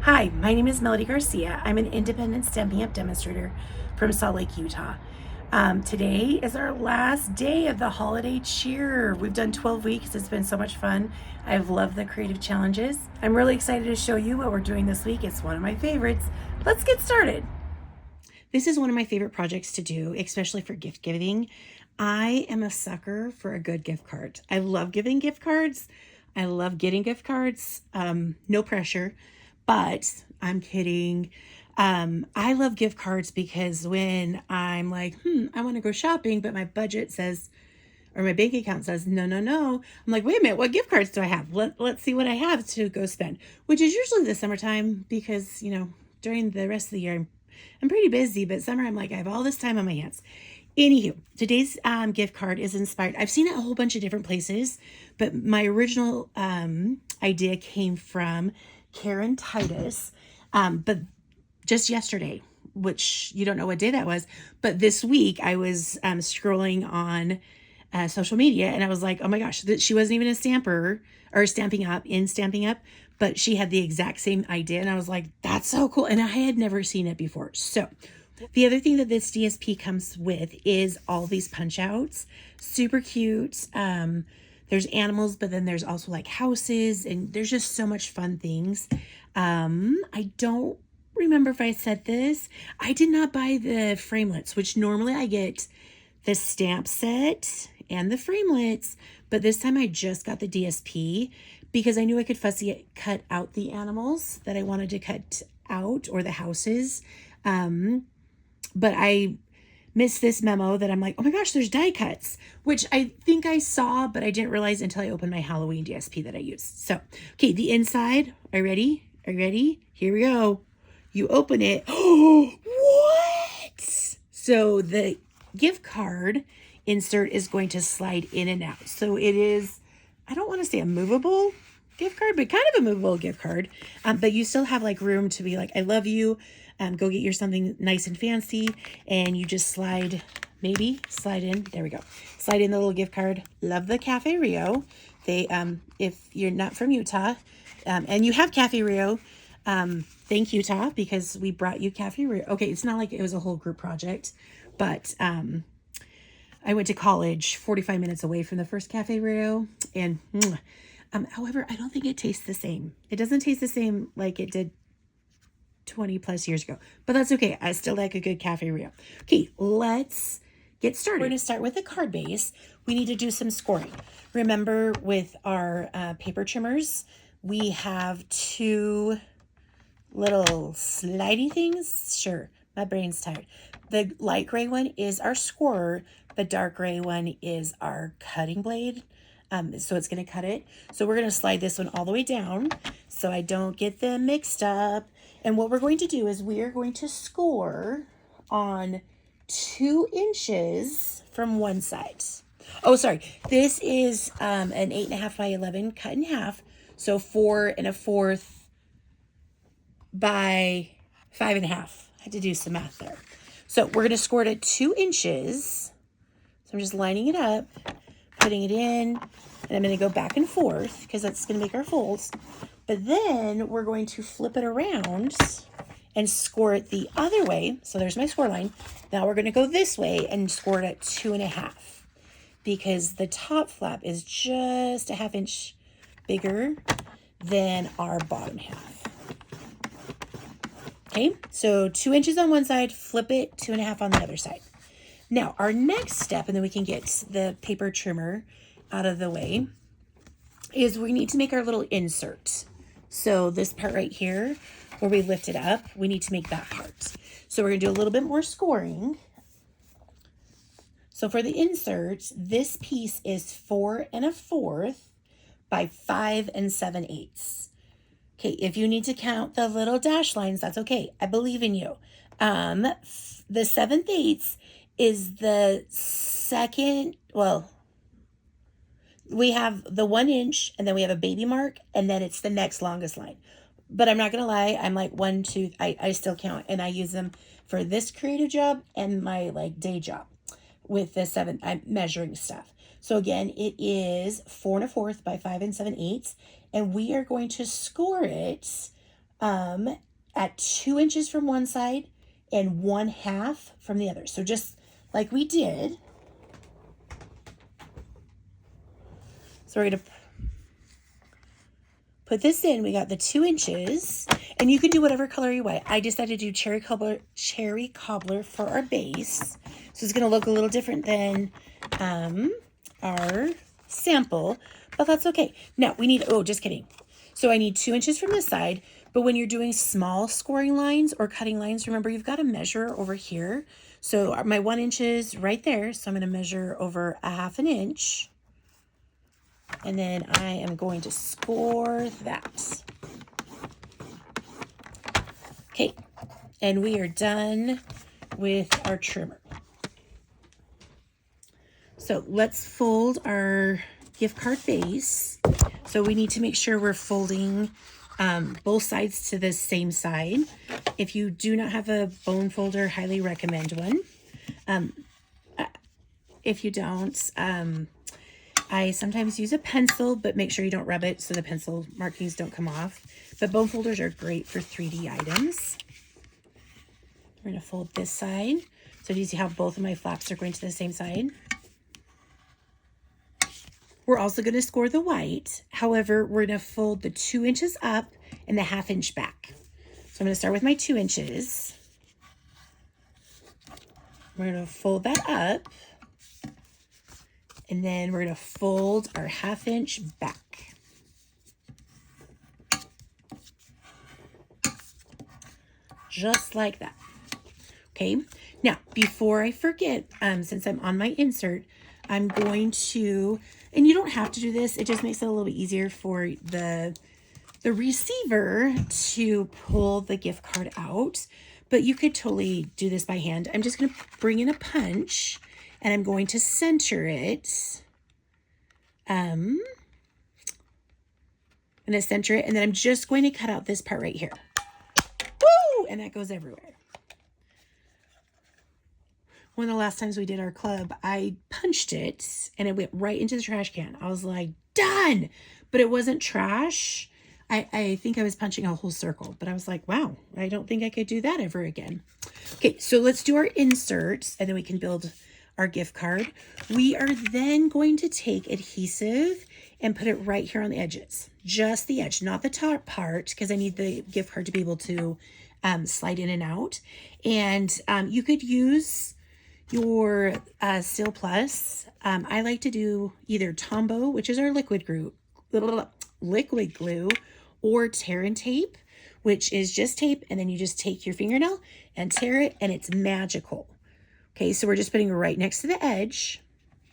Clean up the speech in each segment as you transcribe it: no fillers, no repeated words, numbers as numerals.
Hi, my name is Melody Garcia. I'm an independent Stampin' Up! Demonstrator from Salt Lake, Utah. Today is our last day of the holiday cheer. We've done 12 weeks. It's been so much fun. I've loved the creative challenges. I'm really excited to show you what we're doing this week. It's one of my favorites. Let's get started. This is one of my favorite projects to do, especially for gift giving. I am a sucker for a good gift card. I love giving gift cards. I love getting gift cards. No pressure, but I'm kidding. I love gift cards because when I'm like, I want to go shopping, but my budget says, or my bank account says, no, no, no. I'm like, wait a minute, what gift cards do I have? Let's see what I have to go spend, which is usually the summertime because, during the rest of the year, I'm pretty busy, but summer, I'm like, I have all this time on my hands. Anywho, today's gift card is inspired. I've seen it a whole bunch of different places, but my original idea came from Karen Titus. But just yesterday, which you don't know what day that was, but this week I was scrolling on social media and I was like, oh my gosh, she wasn't even a stamper or Stampin' Up, but she had the exact same idea. And I was like, that's so cool. And I had never seen it before. So the other thing that this DSP comes with is all these punch outs. Super cute. There's animals, but then there's also like houses, and there's just so much fun things. I don't remember if I said this. I did not buy the framelits, which normally I get the stamp set and the framelits, but this time I just got the DSP because I knew I could fussy cut out the animals that I wanted to cut out, or the houses. But I missed this memo that I'm like, oh my gosh, there's die cuts, which I think I saw, but I didn't realize until I opened my Halloween DSP that I used. So, okay, the inside. Are you ready? Are you ready? Here we go. You open it. Oh, what? So the gift card insert is going to slide in and out. So it is, I don't want to say a movable gift card, but kind of a movable gift card. But you still have like room to be like, I love you. Go get your something nice and fancy, and you just slide in. There we go. Slide in the little gift card. Love the Cafe Rio. They, if you're not from Utah, and you have Cafe Rio, thank Utah because we brought you Cafe Rio. Okay, it's not like it was a whole group project, but I went to college 45 minutes away from the first Cafe Rio, and however, I don't think it tastes the same. It doesn't taste the same like it did 20 plus years ago, but that's okay. I still like a good Cafe Rio. Okay, let's get started. We're going to start with the card base. We need to do some scoring. Remember, with our paper trimmers, we have two little slidey things. Sure, my brain's tired. The light gray one is our scorer. The dark gray one is our cutting blade. So it's going to cut it. So we're going to slide this one all the way down so I don't get them mixed up. And what we're going to do is we are going to score on 2 inches from one side. Oh, sorry. This is an 8.5 by 11 cut in half. So 4 1/4 by 5.5. I had to do some math there. So we're going to score it at 2 inches. So I'm just lining it up, putting it in, and I'm going to go back and forth because that's going to make our folds. But then we're going to flip it around and score it the other way. So there's my score line. Now we're going to go this way and score it at 2.5 because the top flap is just a 1/2 inch bigger than our bottom half. Okay, so 2 inches on one side, flip it, 2.5 on the other side. Now, our next step, and then we can get the paper trimmer out of the way, is we need to make our little insert. So this part right here, where we lift it up, we need to make that part. So we're going to do a little bit more scoring. So for the insert, this piece is 4 1/4 by 5 7/8. Okay, if you need to count the little dash lines, that's okay. I believe in you. The 7/8 is the second, well, we have the 1 inch, and then we have a baby mark, and then it's the next longest line. But I'm not going to lie, I'm like 1, 2, I still count, and I use them for this creative job and my like day job with the 7, I'm measuring stuff. So again, it is 4 1/4 by 5 7/8, and we are going to score it at 2 inches from one side and 1/2 from the other. So just like we did. So we're going to put this in. We got the 2 inches, and you can do whatever color you want. I decided to do cherry cobbler for our base. So it's going to look a little different than our sample, but that's okay. Now we need, oh, just kidding. So I need 2 inches from this side, but when you're doing small scoring lines or cutting lines, remember you've got to measure over here. So my 1 inch is right there. So I'm going to measure over 1/2 inch. And then I am going to score that. Okay, and we are done with our trimmer. So let's fold our gift card base. So we need to make sure we're folding both sides to the same side. If you do not have a bone folder, highly recommend one. If you don't, I sometimes use a pencil, but make sure you don't rub it so the pencil markings don't come off. But bone folders are great for 3D items. We're going to fold this side. So do you see how both of my flaps are going to the same side? We're also going to score the white. However, we're going to fold the 2 inches up and the 1/2 inch back. So I'm going to start with my 2 inches. We're going to fold that up. And then we're going to fold our 1/2 inch back. Just like that. Okay. Now, before I forget, since I'm on my insert, I'm going to, and you don't have to do this, it just makes it a little bit easier for the receiver to pull the gift card out, but you could totally do this by hand. I'm just going to bring in a punch and I'm going to center it. I'm going to center it, and then I'm just going to cut out this part right here. Woo! And that goes everywhere. One of the last times we did our club, I punched it and it went right into the trash can. I was like, done! But it wasn't trash. I think I was punching a whole circle, but I was like, wow, I don't think I could do that ever again. Okay, so let's do our inserts, and then we can build our gift card. We are then going to take adhesive and put it right here on the edges, just the edge, not the top part, because I need the gift card to be able to slide in and out. And you could use your Seal Plus. I like to do either Tombow, which is our liquid glue, or tear and tape, which is just tape, and then you just take your fingernail and tear it, and it's magical. Okay, so we're just putting it right next to the edge.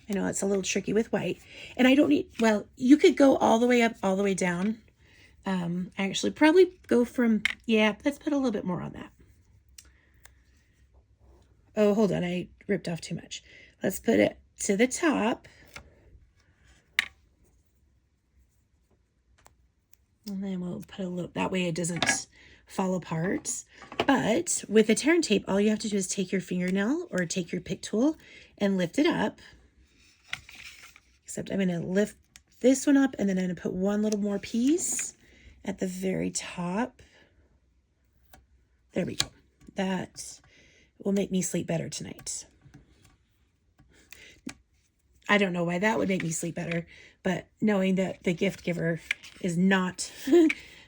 I know it's a little tricky with white. And I don't need, well, you could go all the way up, all the way down. Actually, probably go from, yeah, let's put a little bit more on that. Oh, hold on, I ripped off too much. Let's put it to the top. And then we'll put a little, that way it doesn't fall apart. But with the tear and tape, all you have to do is take your fingernail or take your pick tool and lift it up. Except I'm going to lift this one up, and then I'm going to put one little more piece at the very top. There we go. That will make me sleep better tonight. I don't know why that would make me sleep better, but knowing that the gift giver is not...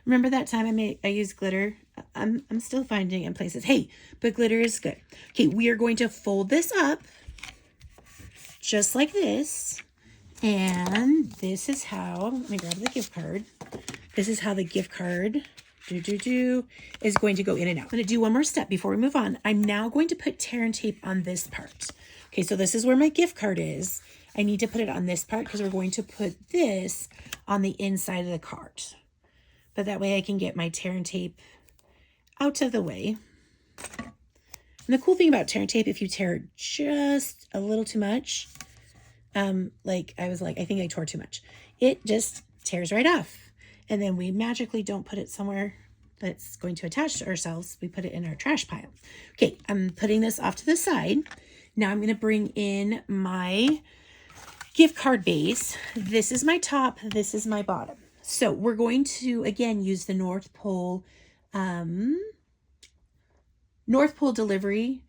Remember that time I used glitter? I'm still finding it in places. Hey, but glitter is good. Okay, we are going to fold this up just like this. And this is how, let me grab the gift card. This is how the gift card is going to go in and out. I'm going to do one more step before we move on. I'm now going to put tear and tape on this part. Okay, so this is where my gift card is. I need to put it on this part because we're going to put this on the inside of the card. But that way I can get my tear and tape out of the way. And the cool thing about tear and tape, if you tear just a little too much, like I think I tore too much, it just tears right off. And then we magically don't put it somewhere that's going to attach to ourselves. We put it in our trash pile. Okay, I'm putting this off to the side. Now I'm going to bring in my gift card base. This is my top, this is my bottom. So we're going to, again, use the North Pole North Pole Delivery,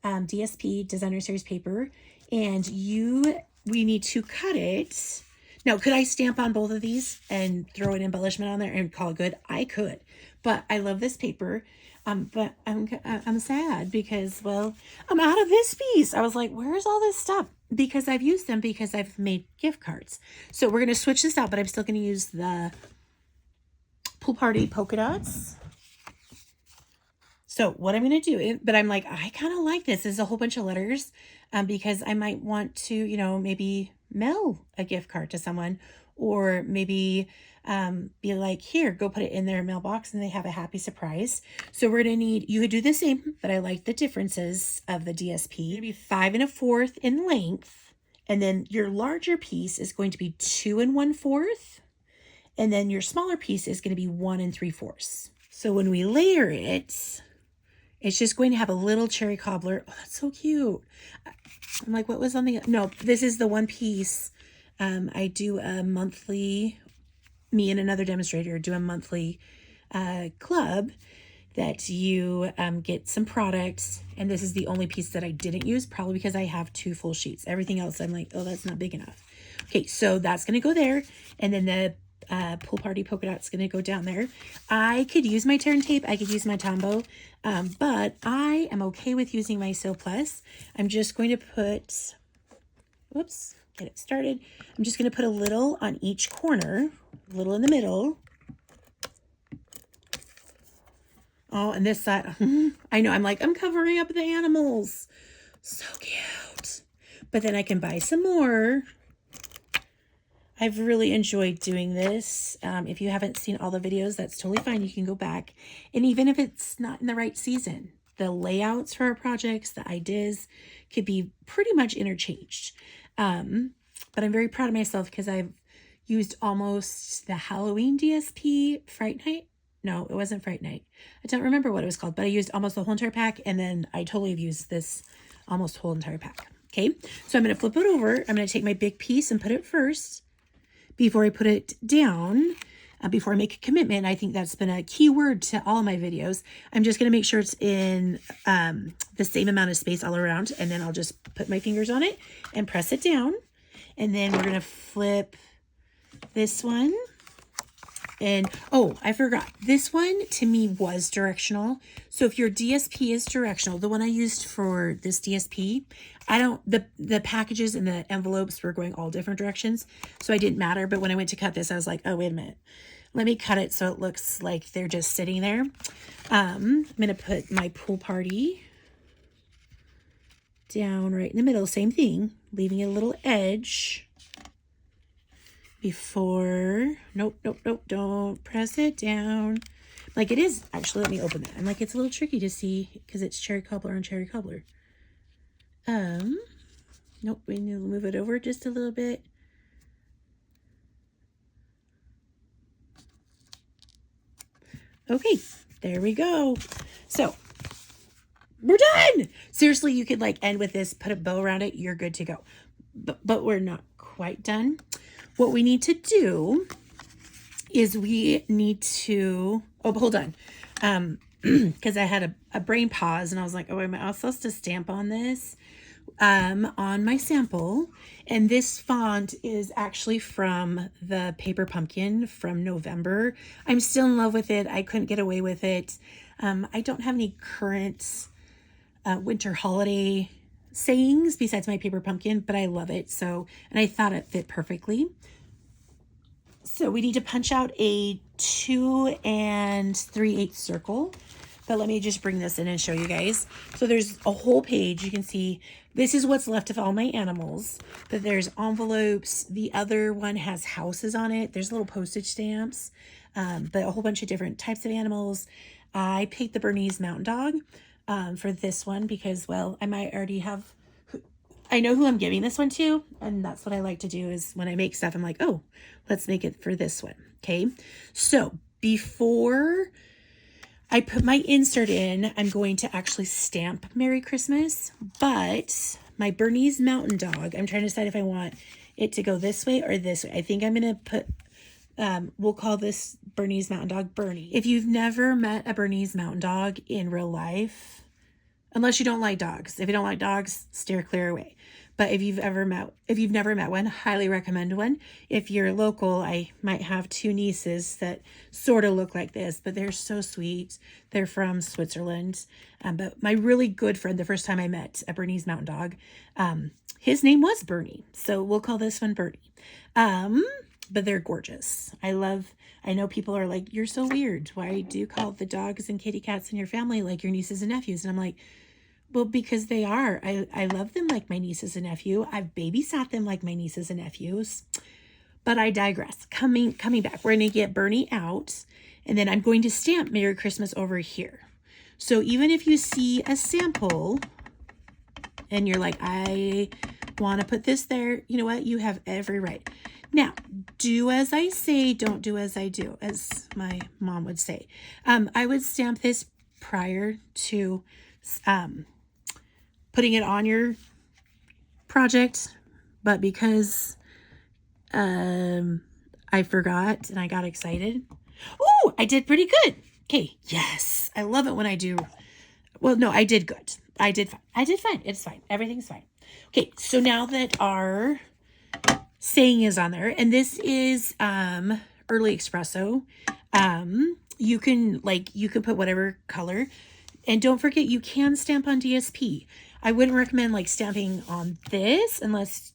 DSP, Designer Series paper. And we need to cut it. Now, could I stamp on both of these and throw an embellishment on there and call it good? I could, but I love this paper. But I'm sad because, well, I'm out of this piece. I was like, where's all this stuff? Because I've used them because I've made gift cards. So we're going to switch this out, but I'm still going to use the Pool Party polka dots. So what I'm going to do, but I'm like, I kind of like this. This is a whole bunch of letters because I might want to, you know, maybe mail a gift card to someone, or maybe be like, here, go put it in their mailbox and they have a happy surprise. So we're going to need, you could do the same, but I like the differences of the DSP. Maybe 5 1/4 in length. And then your larger piece is going to be 2 1/4. And then your smaller piece is going to be 1 3/4. So when we layer it, it's just going to have a little cherry cobbler. Oh, that's so cute. I'm like, what was on the, no, this is the one piece. I do a monthly, me and another demonstrator do a monthly club that you get some products. And this is the only piece that I didn't use, probably because I have 2 full sheets. Everything else, I'm like, oh, that's not big enough. Okay, so that's going to go there. And then the Pool Party polka dot's going to go down there. I could use my turn tape. I could use my Tombow. But I am okay with using my Sew Plus. I'm just going to put, whoops, get it started. I'm just going to put a little on each corner, a little in the middle. Oh, and this side, I know, I'm like, I'm covering up the animals. So cute. But then I can buy some more. I've really enjoyed doing this. If you haven't seen all the videos, that's totally fine. You can go back. And even if it's not in the right season, the layouts for our projects, the ideas could be pretty much interchanged. But I'm very proud of myself because I've used almost the Halloween DSP Fright Night. No, it wasn't Fright Night. I don't remember what it was called, but I used almost the whole entire pack. And then I totally have used this almost whole entire pack. Okay, so I'm going to flip it over. I'm going to take my big piece and put it first. Before I put it down, before I make a commitment, I think that's been a key word to all of my videos. I'm just going to make sure it's in the same amount of space all around, and then I'll just put my fingers on it and press it down. And then we're going to flip this one. And, oh, I forgot. This one, to me, was directional. So if your DSP is directional, the one I used for this DSP, the packages and the envelopes were going all different directions, so it didn't matter. But when I went to cut this, I was like, oh, wait a minute. Let me cut it so it looks like they're just sitting there. I'm going to put my Pool Party down right in the middle. Same thing, leaving a little edge. Before, nope, don't press it down. Like it is, actually, let me open that. I'm like, it's a little tricky to see because it's cherry cobbler on cherry cobbler. Nope, we need to move it over just a little bit. Okay, there we go. So, we're done! Seriously, you could like end with this, put a bow around it, you're good to go. But we're not quite done. What we need to do is we need to, oh, hold on. Because I had a brain pause and I was like, oh, am I supposed to stamp on this? On my sample. And this font is actually from the Paper Pumpkin from November. I'm still in love with it. I couldn't get away with it. I don't have any current winter holiday sayings besides my Paper Pumpkin, but I love it. So, and I thought it fit perfectly. So we need to punch out a 2 3/8 circle, but let me just bring this in and show you guys. So there's a whole page. You can see this is what's left of all my animals, but there's envelopes. The other one has houses on it. There's little postage stamps, but a whole bunch of different types of animals. I picked the Bernese Mountain Dog for this one because, well, I might already have, I know who I'm giving this one to, and that's what I like to do is when I make stuff, I'm like, oh, let's make it for this one, okay? So before I put my insert in, I'm going to actually stamp Merry Christmas, but my Bernese Mountain Dog, I'm trying to decide if I want it to go this way or this way. I think I'm going to put We'll call this Bernese Mountain Dog Bernie. If you've never met a Bernese Mountain Dog in real life, unless you don't like dogs, if you don't like dogs, steer clear away. But if you've never met one, highly recommend one. If you're local, I might have two nieces that sort of look like this, but they're so sweet. They're from Switzerland. But my really good friend, the first time I met a Bernese Mountain Dog, his name was Bernie. So we'll call this one Bernie. But they're gorgeous. I know people are like, you're so weird. Why do you call the dogs and kitty cats in your family like your nieces and nephews? And I'm like, well, because they are. I love them like my nieces and nephew. I've babysat them like my nieces and nephews. But I digress. Coming back, we're going to get Bernie out, and then I'm going to stamp Merry Christmas over here. So even if you see a sample and you're like, I want to put this there, you know what? You have every right. Now, do as I say, don't do as I do, as my mom would say. I would stamp this prior to putting it on your project, but because I forgot and I got excited. Oh, I did pretty good. Okay, yes. I love it when I do. Well, no, I did good. I did fine. It's fine. Everything's fine. Okay, so now that our saying is on there, and this is early espresso. You can put whatever color, and don't forget you can stamp on DSP. I wouldn't recommend like stamping on this unless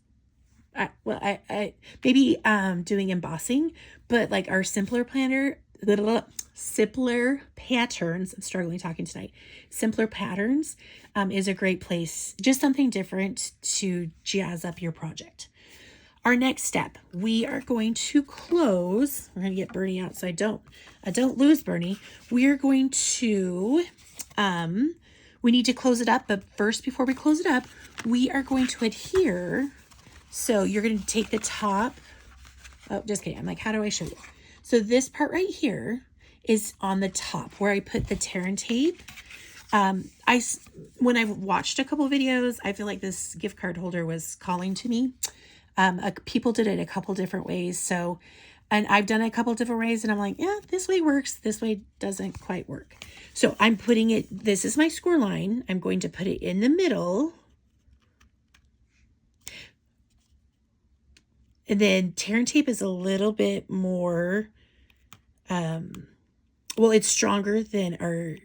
I maybe doing embossing, but like our simpler patterns, I'm struggling talking tonight. Simpler patterns is a great place, just something different to jazz up your project. Our next step, we are going to close. We're going to get Bernie out so I don't lose Bernie. We are going to, we need to close it up. But first, before we close it up, we are going to adhere. So you're going to take the top. Oh, just kidding. I'm like, how do I show you? So this part right here is on the top where I put the tear and tape. When I've watched a couple videos, I feel like this gift card holder was calling to me. People did it a couple different ways. So, and I've done it a couple different ways, and I'm like, yeah, this way works. This way doesn't quite work. So I'm putting it, this is my score line. I'm going to put it in the middle. And then tear and tape is a little bit more, well, it's stronger than our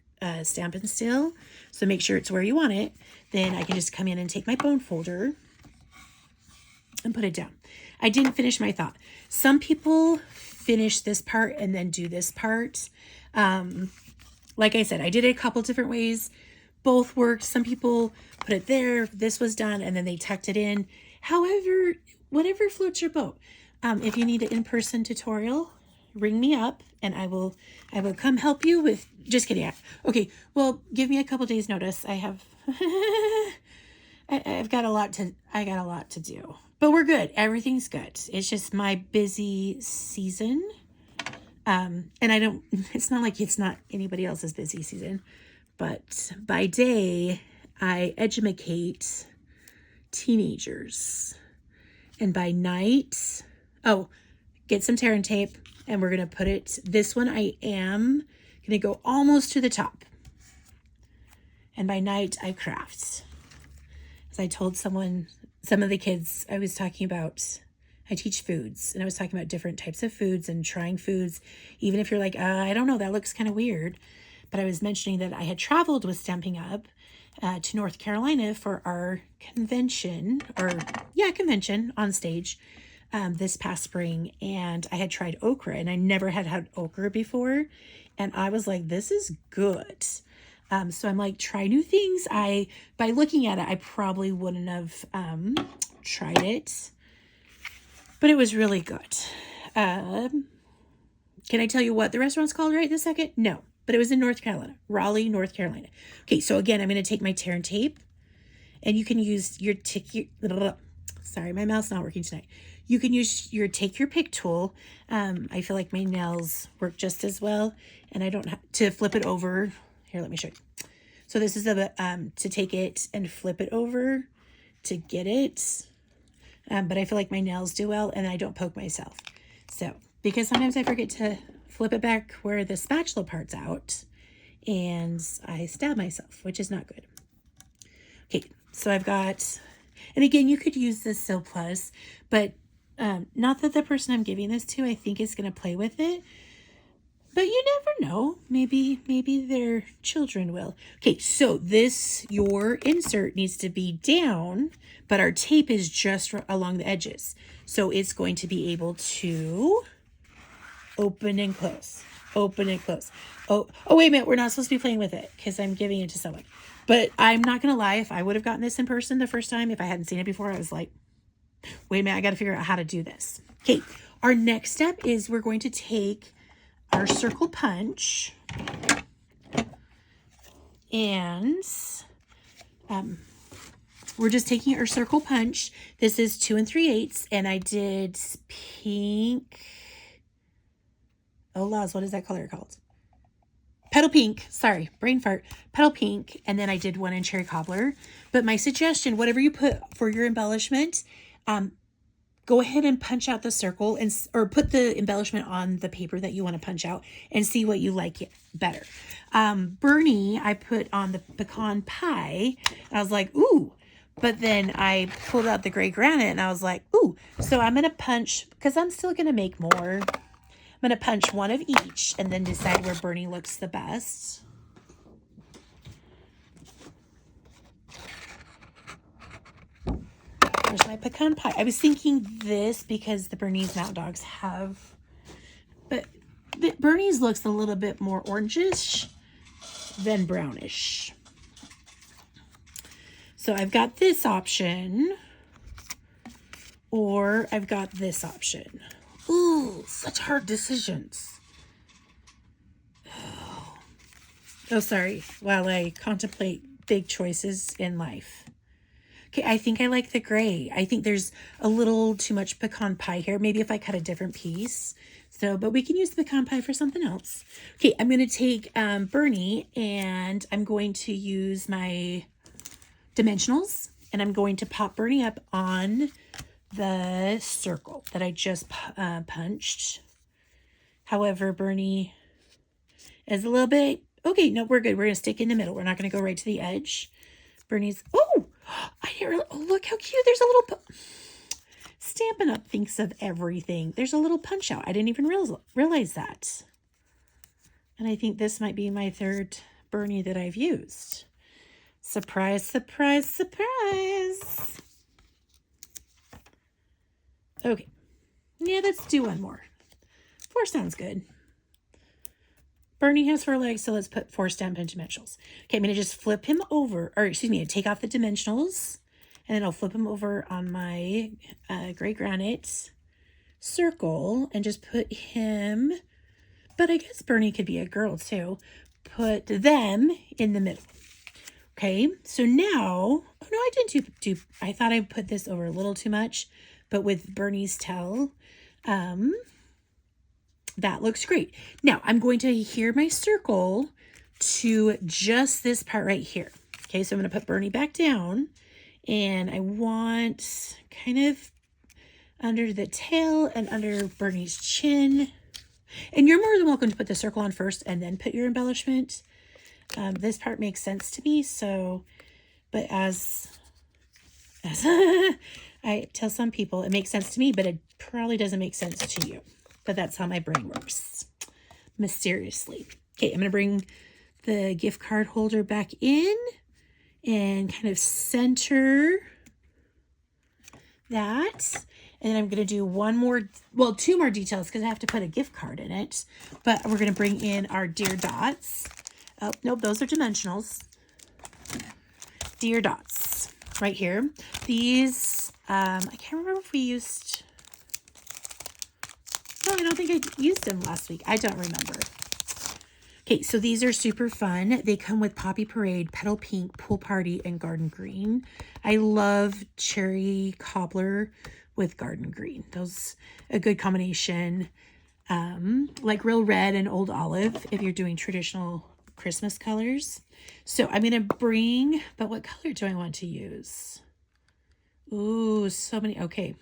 Stampin' Still. So make sure it's where you want it. Then I can just come in and take my bone folder and put it down. I didn't finish my thought. Some people finish this part and then do this part. Like I said, I did it a couple different ways. Both worked. Some people put it there, this was done, and then they tucked it in. However, whatever floats your boat. If you need an in-person tutorial, ring me up and I will come help you with, just kidding. Okay, well, give me a couple days notice. I have, I've got a lot to do. But we're good. Everything's good. It's just my busy season. And it's not like it's not anybody else's busy season. But by day, I educate teenagers. And by night, get some tear and tape. And we're going to put it, this one I am going to go almost to the top. And by night, I craft. As I told some of the kids I was talking about, I teach foods, and I was talking about different types of foods and trying foods, even if you're like, I don't know, that looks kind of weird. But I was mentioning that I had traveled with Stampin' Up! To North Carolina for our convention on stage this past spring. And I had tried okra, and I never had okra before. And I was like, this is good. So I'm like, try new things. By looking at it, I probably wouldn't have tried it, but it was really good. Can I tell you what the restaurant's called right this second? No, but it was in North Carolina, Raleigh, North Carolina. Okay, so again, I'm going to take my tear and tape, and you can use your sorry, my mouth's not working tonight. You can use your take your pick tool. I feel like my nails work just as well, and I don't have to flip it over. Here, let me show you. So this is to take it and flip it over to get it. But I feel like my nails do well, and I don't poke myself. So because sometimes I forget to flip it back where the spatula part's out and I stab myself, which is not good. Okay, so I've got, and again, you could use this Sil Plus, but not that the person I'm giving this to, I think, is going to play with it. But you never know. Maybe their children will. Okay, so your insert needs to be down, but our tape is just along the edges. So it's going to be able to open and close, open and close. Oh, wait a minute. We're not supposed to be playing with it because I'm giving it to someone. But I'm not going to lie. If I would have gotten this in person the first time, if I hadn't seen it before, I was like, wait a minute, I got to figure out how to do this. Okay, our next step is we're going to take our circle punch and we're just taking our circle punch. This is 2 3/8 and I did pink. Oh, laws, what is that color called? Petal pink, sorry, brain fart, petal pink, and then I did 1 in cherry cobbler. But my suggestion, whatever you put for your embellishment, go ahead and punch out the circle or put the embellishment on the paper that you want to punch out and see what you like better. Bernie, I put on the pecan pie. I was like, ooh. But then I pulled out the gray granite and I was like, ooh. So I'm going to punch, because I'm still going to make more. I'm going to punch 1 of each and then decide where Bernie looks the best. There's my pecan pie. I was thinking this because the Bernese Mountain Dogs have, but Bernie's looks a little bit more orangish than brownish. So I've got this option, or I've got this option. Ooh, such hard decisions. Oh, sorry. While I contemplate big choices in life. Okay, I think I like the gray. I think there's a little too much pecan pie here. Maybe if I cut a different piece. So, but we can use the pecan pie for something else. Okay, I'm going to take Bernie and I'm going to use my dimensionals and I'm going to pop Bernie up on the circle that I just punched. However, Bernie is a little bit, okay, no, we're good. We're going to stick in the middle. We're not going to go right to the edge. Bernie's, oh, I didn't, oh, look how cute. There's a little, Stampin' Up! Thinks of everything. There's a little punch out. I didn't even realize that. And I think this might be my 3rd Bernie that I've used. Surprise, surprise, surprise. Okay. Yeah, let's do 1 more. 4 sounds good. Bernie has 4 legs, so let's put 4 Stampin' Dimensionals. Okay, I'm going to just flip him over, or excuse me, take off the dimensionals, and then I'll flip him over on my gray granite circle and just put him, but I guess Bernie could be a girl too, put them in the middle. Okay, so now, oh no, I didn't do, I thought I put this over a little too much, but with Bernie's tail, that looks great. Now I'm going to adhere my circle to just this part right here. Okay, so I'm going to put Bernie back down and I want kind of under the tail and under Bernie's chin. And you're more than welcome to put the circle on first and then put your embellishment. This part makes sense to me. So, but as I tell some people, it makes sense to me, but it probably doesn't make sense to you. But that's how my brain works, mysteriously. Okay, I'm going to bring the gift card holder back in and kind of center that. And then I'm going to do 2 more details because I have to put a gift card in it. But we're going to bring in our deer dots. Oh, nope, those are dimensionals. Deer dots right here. These, I can't remember if we used... No, I don't think I used them last week. I don't remember. Okay, so these are super fun. They come with Poppy Parade, Petal Pink, Pool Party, and Garden Green. I love cherry cobbler with garden green. Those a good combination. Like real red and old olive if you're doing traditional Christmas colors. So I'm going to bring, but what color do I want to use? Ooh, so many. Okay,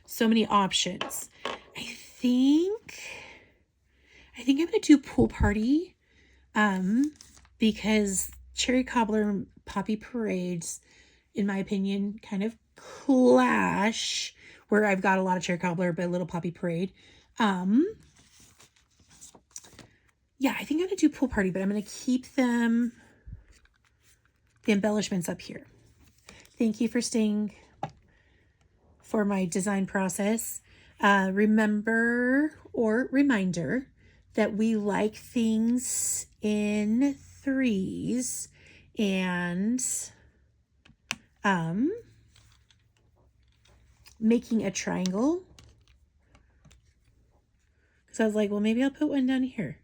so many options. I think I'm gonna do pool party, because cherry cobbler poppy parades, in my opinion, kind of clash, where I've got a lot of cherry cobbler but a little poppy parade. Yeah, I think I'm gonna do pool party, but I'm gonna keep the embellishments up here. Thank you for staying for my design process. Remember or reminder that we like things in threes, and making a triangle. So I was like, well, maybe I'll put one down here.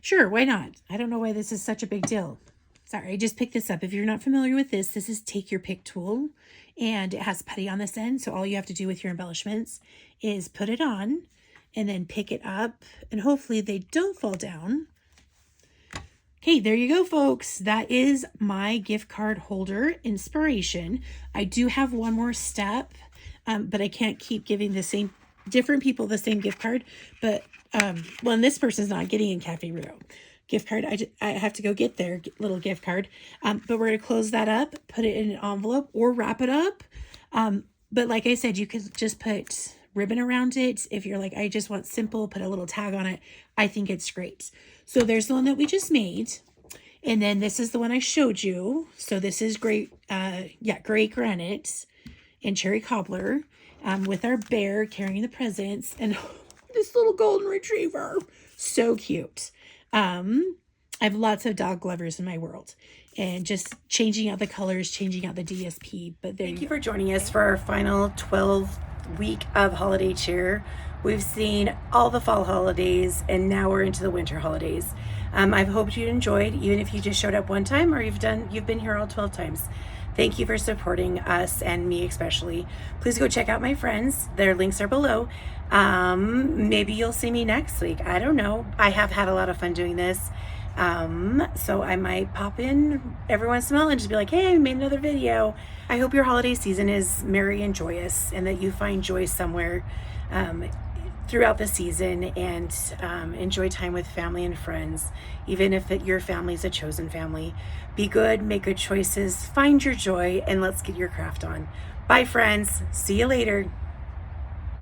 Sure, why not? I don't know why this is such a big deal. Sorry, I just picked this up. If you're not familiar with this, this is Take Your Pick tool, and it has putty on this end. So all you have to do with your embellishments is put it on and then pick it up, and hopefully they don't fall down. Okay, there you go, folks. That is my gift card holder inspiration. I do have one more step, but I can't keep giving different people the same gift card. But, well, and this person's not getting a Cafe Rio gift card. I have to go get their little gift card. But we're going to close that up, put it in an envelope, or wrap it up. But like I said, you could just put ribbon around it. If you're like, I just want simple, put a little tag on it. I think it's great. So there's the one that we just made. And then this is the one I showed you. So this is great. Gray granite and cherry cobbler, with our bear carrying the presents, and this little golden retriever. So cute. I have lots of dog lovers in my world, and just changing out the colors, changing out the DSP. But thank you for joining us for our final 12 week of holiday cheer. We've seen all the fall holidays, and now we're into the winter holidays. I've hoped you enjoyed, even if you just showed up one time or you've been here all 12 times. Thank you for supporting us, and me especially. Please go check out my friends. Their links are below. Maybe you'll see me next week. I don't know. I have had a lot of fun doing this. So I might pop in every once in a while and just be like, hey, I made another video. I hope your holiday season is merry and joyous, and that you find joy somewhere throughout the season, and enjoy time with family and friends, even if your family's a chosen family. Be good, make good choices, find your joy, and let's get your craft on. Bye, friends. See you later.